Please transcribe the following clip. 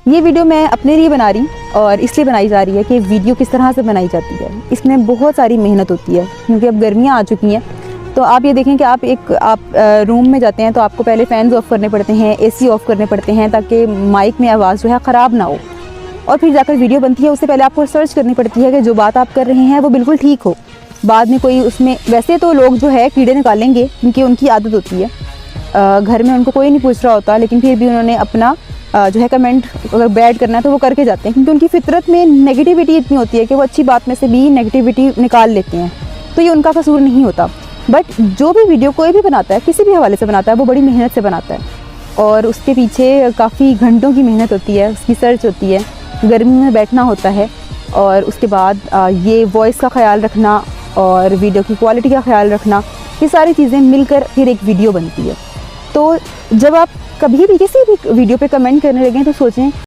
ये वीडियो मैं अपने लिए बना रही और इसलिए बनाई जा रही है कि वीडियो किस तरह से बनाई जाती है। इसमें बहुत सारी मेहनत होती है क्योंकि अब गर्मियाँ आ चुकी हैं। तो आप ये देखें कि आप रूम में जाते हैं तो आपको पहले फ़ैन्स ऑफ़ करने पड़ते हैं, एसी ऑफ़ करने पड़ते हैं ताकि माइक में आवाज़ जो है ख़राब ना हो, और फिर जाकर वीडियो बनती है। उससे पहले आपको सर्च करनी पड़ती है कि जो बात आप कर रहे हैं वो बिल्कुल ठीक हो। बाद में कोई उसमें, वैसे तो लोग जो है कीड़े निकालेंगे क्योंकि उनकी आदत होती है, घर में उनको कोई नहीं पूछ रहा होता, लेकिन फिर भी उन्होंने अपना जो है कमेंट अगर बैड करना है तो वो करके जाते हैं क्योंकि उनकी फितरत में नेगेटिविटी इतनी होती है कि वो अच्छी बात में से भी नेगेटिविटी निकाल लेते हैं। तो ये उनका कसूर नहीं होता। बट जो भी वीडियो कोई भी बनाता है, किसी भी हवाले से बनाता है, वो बड़ी मेहनत से बनाता है और उसके पीछे काफ़ी घंटों की मेहनत होती है, उसकी सर्च होती है, गर्मी में बैठना होता है, और उसके बाद ये वॉइस का ख्याल रखना और वीडियो की क्वालिटी का ख्याल रखना, ये सारी चीज़ें मिलकर फिर एक वीडियो बनती है। तो जब आप कभी भी किसी भी वीडियो पे कमेंट करने लगें तो सोचें